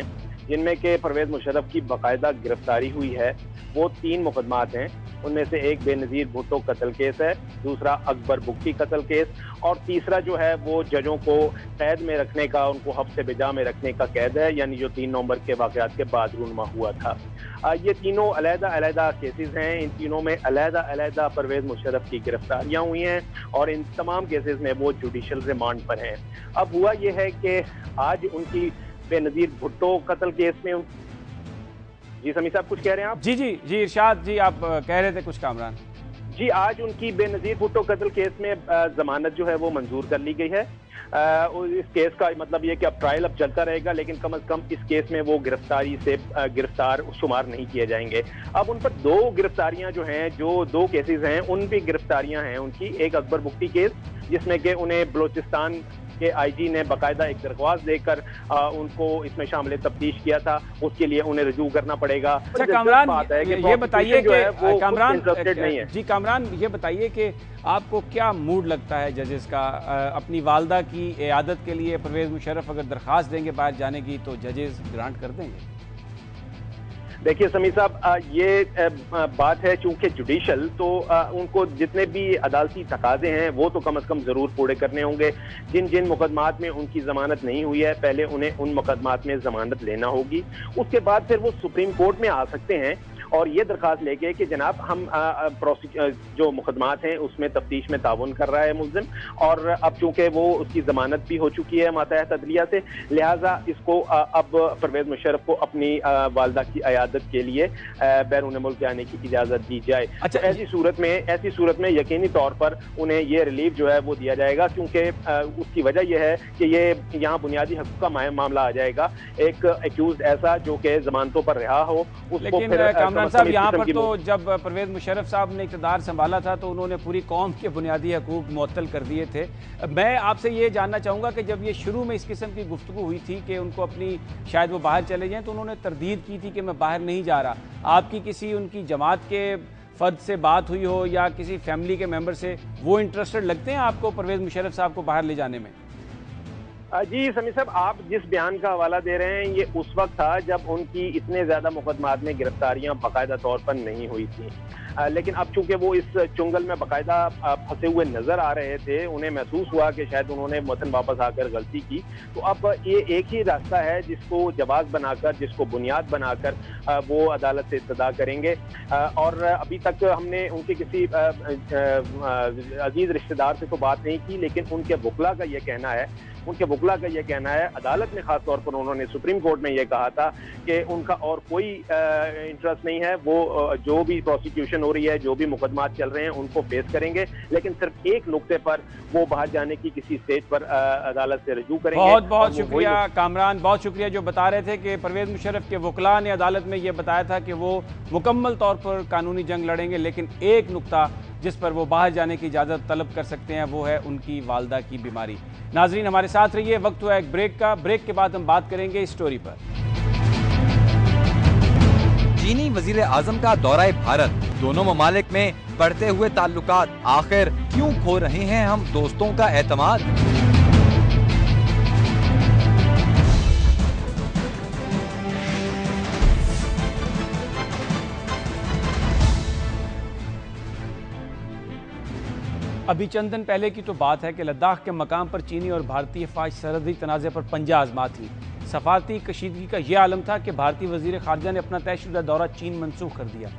जिनमें के परवेज़ मुशर्रफ की बाकायदा गिरफ्तारी हुई है वो 3 मुकदमात हैं। उनमें से एक बेनज़ीर भुट्टो कत्ल केस है, दूसरा अकबर बुक्की कत्ल केस और तीसरा जो है वो जजों को कैद में रखने का, उनको हफ्ते बिजा में रखने का कैद है, यानी जो 3 नवंबर के वाक़यात के बाद रूनमा हुआ था। ये तीनों अलहदा केसेस हैं। इन तीनों में अलहदा परवेज़ मुशर्रफ की गिरफ्तारियां हुई हैं और इन तमाम केसेस में वो जुडिशल रिमांड पर हैं। अब हुआ ये है कि आज उनकी बेनज़ीर भुट्टो कत्ल केस में जी समी साहब कुछ कह रहे हैं आप? जी इरशाद जी, आप कह रहे थे कुछ कामरान। जी, आज उनकी बेनज़ीर भुट्टो कत्ल केस में जमानत जो है वो मंजूर कर ली गई है। इस केस का मतलब ये कि अब ट्रायल अब चलता रहेगा, लेकिन कम से कम इस केस में वो गिरफ्तारी से गिरफ्तार शुमार नहीं किए जाएंगे। अब उन पर 2 गिरफ्तारियां जो हैं, जो 2 केसेस हैं उन भी गिरफ्तारियां हैं उनकी। एक अकबर बुक्की केस जिसमें कि उन्हें बलोचिस्तान के आईजी ने बाकायदा एक दरख्वास्त देकर उनको इसमें शामिल तफ्तीश किया था, उसके लिए उन्हें रजू करना पड़ेगा। अच्छा कामरान, ये बताइए कि कामरान नहीं है जी, कामरान ये बताइए कि आपको क्या मूड लगता है जजेस का? अपनी वालदा की इयादत के लिए परवेज़ मुशर्रफ अगर दरख्वास्त देंगे बाहर जाने की तो जजेस ग्रांट कर देंगे? देखिए समी साहब, ये बात है चूंकि जुडिशल, तो उनको जितने भी अदालती तकाजे हैं वो तो कम से कम जरूर पूरे करने होंगे। जिन जिन मुकदमात में उनकी जमानत नहीं हुई है, पहले उन्हें उन मुकदमात में जमानत लेना होगी, उसके बाद फिर वो सुप्रीम कोर्ट में आ सकते हैं और ये दरख्वास्त लेके कि जनाब हम जो मुकदमात हैं उसमें तफ्तीश में ताउन कर रहा है मुल्ज़िम, और अब चूंकि वो उसकी जमानत भी हो चुकी है मातहत अदलिया से, लिहाजा इसको अब परवेज़ मुशर्रफ को अपनी वालदा की अयादत के लिए बैरून मुल्क आने की इजाज़त दी जाए। अच्छा, तो ऐसी सूरत में यकीनी तौर पर उन्हें ये रिलीफ जो है वो दिया जाएगा, क्योंकि उसकी वजह यह है कि ये यहाँ बुनियादी हक़ का मामला आ जाएगा। एक एक्यूज ऐसा जो कि जमानतों पर रिहा हो, उसको फिर कामरान साहब, यहाँ पर तो जब परवेज़ मुशर्रफ साहब ने इक़्तिदार संभाला था तो उन्होंने पूरी कौम के बुनियादी हकूक़ मुअत्तल कर दिए थे। मैं आपसे ये जानना चाहूँगा कि जब ये शुरू में इस किस्म की गुफ्तगू हुई थी कि उनको अपनी शायद वो बाहर चले जाएँ, तो उन्होंने तरदीद की थी कि मैं बाहर नहीं जा रहा। आपकी किसी उनकी जमात के फ़र्द से बात हुई हो या किसी फैमिली के मेम्बर से, वो इंटरेस्टेड लगते हैं आपको परवेज़ मुशर्रफ साहब को बाहर ले जाने में? जी समी साहब, आप जिस बयान का हवाला दे रहे हैं ये उस वक्त था जब उनकी इतने ज्यादा मुकदमात में गिरफ्तारियां बाकायदा तौर पर नहीं हुई थी, लेकिन अब चूंकि वो इस चुंगल में बाकायदा फंसे हुए नजर आ रहे थे, उन्हें महसूस हुआ कि शायद उन्होंने वतन वापस आकर गलती की, तो अब ये एक ही रास्ता है जिसको जवाब बनाकर, जिसको बुनियाद बनाकर वो अदालत से इस्तदा करेंगे। और अभी तक हमने उनके किसी अजीज रिश्तेदार से तो बात नहीं की, लेकिन उनके वकला का ये कहना है, अदालत में खास तौर पर उन्होंने सुप्रीम कोर्ट में ये कहा था कि उनका और कोई इंटरेस्ट नहीं है, वो जो भी प्रोसिक्यूशन हो रही है, जो भी मुकदमात चल रहे हैं उनको फेस करेंगे, लेकिन सिर्फ एक नुक्ते पर वो बाहर जाने की किसी स्टेज पर अदालत से रजू करेंगे। बहुत शुक्रिया कामरान, बहुत शुक्रिया जो बता रहे थे कि परवेज़ मुशर्रफ के वकला ने अदालत में ये बताया था कि वो मुकम्मल तौर पर कानूनी जंग लड़ेंगे, लेकिन एक नुक्ता जिस पर वो बाहर जाने की इजाज़त तलब कर सकते हैं वो है उनकी वालदा की बीमारी। नाजरीन हमारे साथ रहिए, वक्त हुआ एक ब्रेक का। ब्रेक के बाद हम बात करेंगे इस स्टोरी पर। चीनी वजीर आजम का दौरा भारत, दोनों ममालिक में बढ़ते हुए ताल्लुकात, आखिर क्यों खो रहे हैं हम दोस्तों का एतमाद? अभी चंद दिन पहले की तो बात है कि लद्दाख के मकाम पर चीनी और भारतीय फ़ौज सरहदी तनाज़े पर पंजा आजमा थी। सफारती कशीदगी का यह आलम था कि भारतीय वज़ीर ख़ारजा ने अपना तयशुदा दौरा चीन मनसूख कर दिया।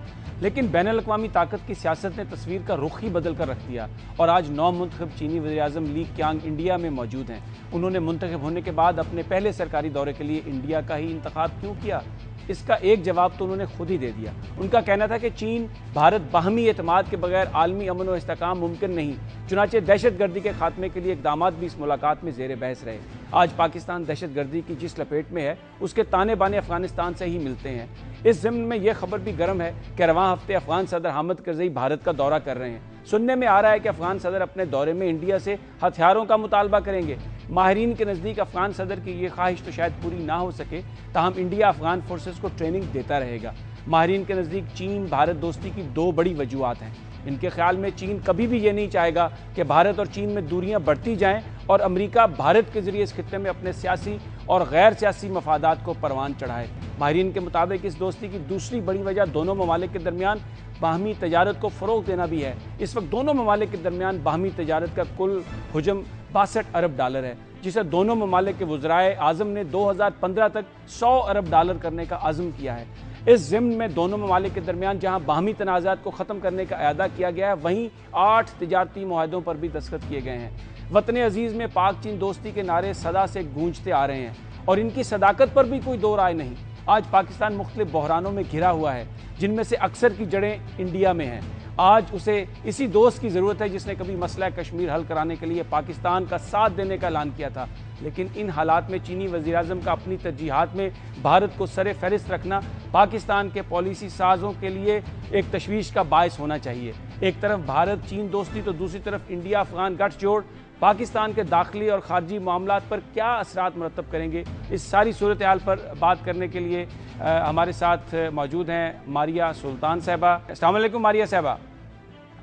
लेकिन बैनुल-अक़वामी ताकत की सियासत ने तस्वीर का रुख ही बदल कर रख दिया और आज नौ मुंतखब चीनी वज़ीर-ए-आज़म ली क्यांग इंडिया में मौजूद हैं। उन्होंने मुंतखब होने के बाद अपने पहले सरकारी दौरे के लिए इंडिया का ही इंतखाब क्यों किया? इसका एक जवाब तो उन्होंने खुद ही दे दिया। उनका कहना था कि चीन भारत बाहमी एतमाद के बगैर आलमी अमन और इस्तेहकाम मुमकिन नहीं। चुनाचे दहशतगर्दी के खात्मे के लिए इक़दामात भी इस मुलाकात में ज़ेर बहस रहे। आज पाकिस्तान दहशतगर्दी की जिस लपेट में है उसके ताने बाने अफगानिस्तान से ही मिलते हैं। इस ज़िम्न में यह खबर भी गर्म है कि रवां हफ्ते अफगान सदर हामिद करज़ई भारत का दौरा कर रहे हैं। सुनने में आ रहा है कि अफगान सदर अपने दौरे में इंडिया से हथियारों का मुतालबा करेंगे। माहिरीन के नज़दीक अफगान सदर की ये ख्वाहिश तो शायद पूरी ना हो सके, ताहम इंडिया अफगान फोर्सेस को ट्रेनिंग देता रहेगा। माहिरीन के नज़दीक चीन भारत दोस्ती की दो बड़ी वजूहात हैं। इनके ख्याल में चीन कभी भी ये नहीं चाहेगा कि भारत और चीन में दूरियां बढ़ती जाएं और अमेरिका भारत के जरिए इस खित्ते में अपने सियासी और गैर सियासी मफादात को परवान चढ़ाए। माहिरीन के मुताबिक इस दोस्ती की दूसरी बड़ी वजह दोनों ममालिक के दरमियान बाहमी तजारत को फ़रोग़ देना भी है। इस वक्त दोनों ममालिक के दरमियान बाहमी तजारत का कुल हुजम 62 अरब डॉलर है, जिसे दोनों ममालिक के वज़राए आज़म ने 2015 तक 100 अरब डॉलर करने का अज़्म किया है। इस ज़िम्न में दोनों ममालिक के दरमियान जहाँ बाहमी तनाज़ात को ख़त्म करने का अयादा किया गया है, वहीं 8 तिजारती मुआहदों पर भी दस्तखत किए गए हैं। वतन अजीज़ में पाक चीन दोस्ती के नारे सदा से गूंजते आ रहे हैं और इनकी सदाकत पर भी कोई दो राय नहीं। आज पाकिस्तान मुख्तलिफ बहरानों में घिरा हुआ है, जिनमें से अक्सर की जड़ें इंडिया में हैं। आज उसे इसी दोस्त की ज़रूरत है जिसने कभी मसला कश्मीर हल कराने के लिए पाकिस्तान का साथ देने का ऐलान किया था। लेकिन इन हालात में चीनी वज़ीर-ए-आज़म का अपनी तरजीहात में भारत को सरे फहरिस्त रखना पाकिस्तान के पॉलिसी साजों के लिए एक तशवीश का बायस होना चाहिए। एक तरफ भारत चीन दोस्ती तो दूसरी तरफ इंडिया अफगान गठजोड़ पाकिस्तान के दाखिली और खारजी मामलात पर क्या असरात मुरतब करेंगे, इस सारी सूरत हाल पर बात करने के लिए हमारे साथ मौजूद हैं मारिया सुल्तान साहबा। अस्सलाम वालेकुम मारिया साहबा।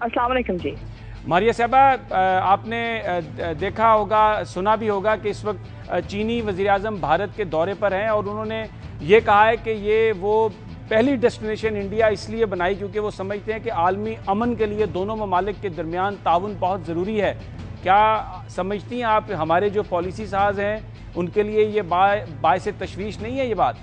अस्सलाम वालेकुम जी। मारिया साहबा, आपने देखा होगा, सुना भी होगा कि इस वक्त चीनी वज़ीर-ए-आज़म भारत के दौरे पर हैं और उन्होंने ये कहा है कि ये वो पहली डेस्टिनेशन इंडिया इसलिए बनाई क्योंकि वो समझते हैं कि आलमी अमन के लिए दोनों ममालिक के दरमियान ताउन बहुत ज़रूरी है। क्या समझती हैं आप, हमारे जो पॉलिसी साज हैं उनके लिए ये बायसे तशवीश नहीं है ये बात?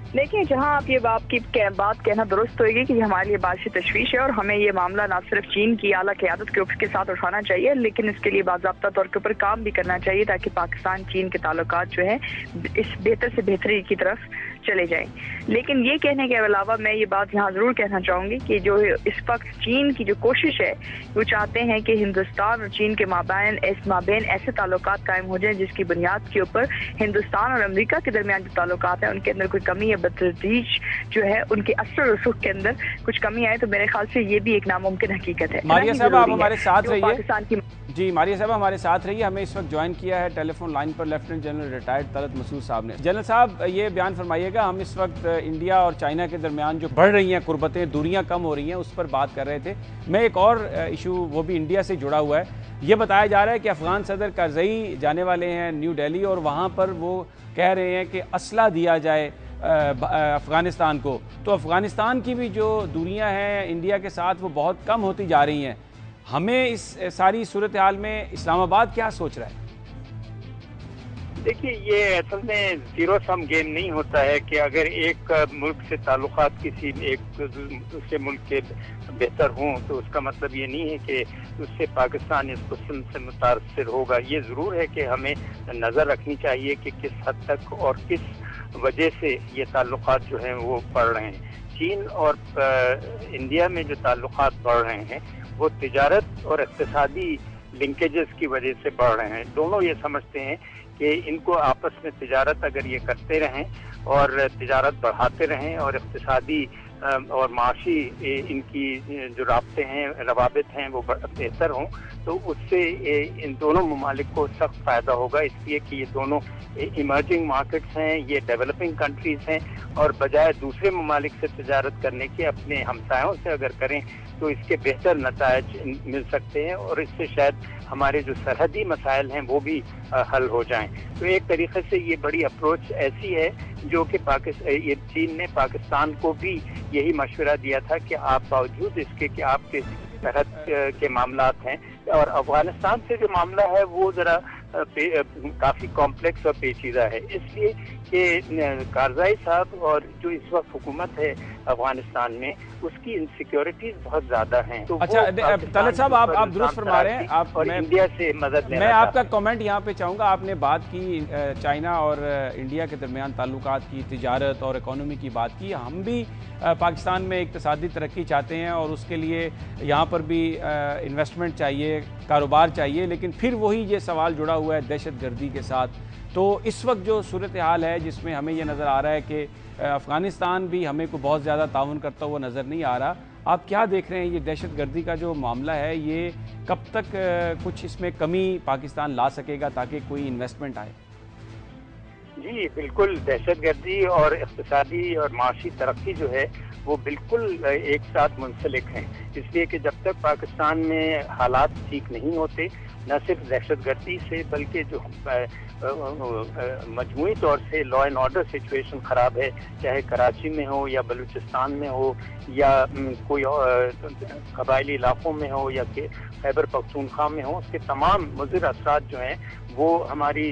देखिए, जहां आप ये बात कहना दुरुस्त होगी कि हमारे लिए बात से तशवीश है और हमें ये मामला ना सिर्फ चीन की आला क़यादत के साथ उठाना चाहिए, लेकिन इसके लिए बाज़ाब्ता तौर के ऊपर काम भी करना चाहिए ताकि पाकिस्तान चीन के ताल्लुकात जो है इस बेहतर से बेहतरी की तरफ चले जाएं। लेकिन ये कहने के अलावा मैं ये बात यहाँ ज़रूर कहना चाहूँगी कि जो इस वक्त चीन की जो कोशिश है, वो चाहते हैं कि हिंदुस्तान और चीन के माबैन ऐसे ताल्लुकात कायम हो जाएं जिसकी बुनियाद के ऊपर हिंदुस्तान और अमेरिका के दरमियान जो ताल्लुकात हैं उनके अंदर कोई कमी या बदतरीज जो है उनके असर रसूख के अंदर कुछ कमी आए, तो मेरे ख्याल से ये भी एक नामुमकिन हकीकत है। मारिया साहब, आप हमारे साथ रहिए। पाकिस्तान की जी मारिया साहब हमारे साथ रहिए। हमें इस वक्त ज्वाइन किया है टेलीफोन लाइन पर lieutenant general retired Talat Masood साहब ने। जनरल साहब, ये बयान फरमाइएगा, हम इस वक्त इंडिया और चाइना के दरमियान जो बढ़ रही हैं कुर्बतें, दूरियां कम हो रही हैं, उस पर बात कर रहे थे। मैं एक और इशू, वो भी इंडिया से जुड़ा हुआ है। ये बताया जा रहा है कि अफगान सदर करज़ई जाने वाले हैं न्यू दिल्ली और वहाँ पर वो कह रहे हैं कि असला दिया जाए अफ़गानिस्तान को। तो अफ़गानिस्तान की भी जो दूरियां हैं इंडिया के साथ वो बहुत कम होती जा रही हैं। हमें इस सारी सूरत हाल में इस्लामाबाद क्या सोच रहा है? देखिए, ये असल में जीरो सम गेम नहीं होता है कि अगर एक मुल्क से ताल्लुकात किसी एक दूसरे मुल्क के बेहतर हों तो उसका मतलब ये नहीं है कि उससे पाकिस्तान इस कुस्म से मुतासर होगा। ये ज़रूर है कि हमें नज़र रखनी चाहिए कि किस हद तक और किस वजह से ये ताल्लुकात जो हैं वो बढ़ रहे हैं। चीन और इंडिया में जो ताल्लुकात बढ़ रहे हैं वो तिजारत और इक़्तिसादी लिंकेजेस की वजह से बढ़ रहे हैं। दोनों ये समझते हैं कि इनको आपस में तिजारत अगर ये करते रहें और तिजारत बढ़ाते रहें और इक़्तिसादी और माशी इनकी जो राब्ते हैं, रवाबित हैं, वो बेहतर हों तो उससे इन दोनों ममालिक को सख्त फ़ायदा होगा। इसलिए कि ये दोनों इमर्जिंग मार्केट्स हैं, ये डेवलपिंग कंट्रीज़ हैं और बजाय दूसरे ममालिक से तिजारत करने के अपने हमसायों से अगर करें तो इसके बेहतर नतायज मिल सकते हैं और इससे शायद हमारे जो सरहदी मसाइल हैं वो भी हल हो जाएं। तो एक तरीके से ये बड़ी अप्रोच ऐसी है जो कि ये चीन ने पाकिस्तान को भी यही मशवरा दिया था कि आप बावजूद इसके कि आपके सरहद के मामलात हैं और अफगानिस्तान से जो मामला है वो ज़रा काफ़ी कॉम्प्लेक्स और पेचीदा है, इसलिए कि कारज़ाई साहब और जो इस वक्त हुकूमत है अफगानिस्तान में, उसकी इनसिक्योरिटीज बहुत ज्यादा हैं। तो अच्छा तलत साहब, आप दुरुस्त फरमा रहे हैं। आप और इंडिया से मदद लेना मैं आपका कमेंट यहाँ पे चाहूँगा। आपने बात की चाइना और इंडिया के दरमियान ताल्लुकात की, तिजारत और इकोनॉमी की बात की। हम भी पाकिस्तान में इक़्तिसादी तरक्की चाहते हैं और उसके लिए यहाँ पर भी इन्वेस्टमेंट चाहिए, कारोबार चाहिए, लेकिन फिर वही ये सवाल जुड़ा हुआ है दहशत गर्दी के साथ। तो इस वक्त जो सूरत हाल है जिसमें हमें ये नज़र आ रहा है कि अफ़गानिस्तान भी हमें को बहुत ज़्यादा ताउन करता हुआ नज़र नहीं आ रहा, आप क्या देख रहे हैं? ये दहशत गर्दी का जो मामला है, ये कब तक कुछ इसमें कमी पाकिस्तान ला सकेगा ताकि कोई इन्वेस्टमेंट आए? जी बिल्कुल, दहशत गर्दी और इक़्तिसादी और माशी तरक्की जो है वो बिल्कुल एक साथ मुंसलिक हैं। इसलिए कि जब तक पाकिस्तान में हालात ठीक नहीं होते, न सिर्फ दहशत गर्दी से बल्कि जो मजमूई तौर से लॉ एंड ऑर्डर सिचुएशन ख़राब है, चाहे कराची में हो या बलूचिस्तान में हो या कोई कबायली इलाकों में हो या खैबर पख्तूनख्वा में हो, उसके तमाम मुज़िर असरात जो हैं वो हमारी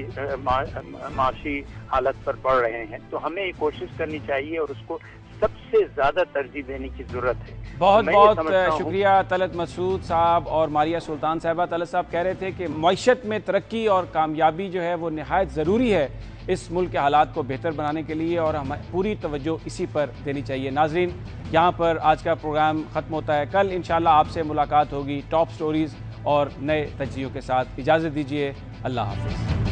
माशी हालत पर पड़ रहे हैं। तो हमें कोशिश करनी चाहिए और उसको सबसे ज़्यादा तरजीह देने की ज़रूरत है। बहुत बहुत शुक्रिया तलत मसूद साहब और मारिया सुल्तान साहबा। तलत साहब कह रहे थे कि मईशत में तरक्की और कामयाबी जो है वो निहायत ज़रूरी है इस मुल्क के हालात को बेहतर बनाने के लिए, और हमें पूरी तवज्जो इसी पर देनी चाहिए। नाजरीन, यहाँ पर आज का प्रोग्राम ख़त्म होता है। कल इंशाल्लाह आपसे मुलाकात होगी टॉप स्टोरीज़ और नए तज्जियों के साथ। इजाज़त दीजिए, अल्लाह हाफ़िज़।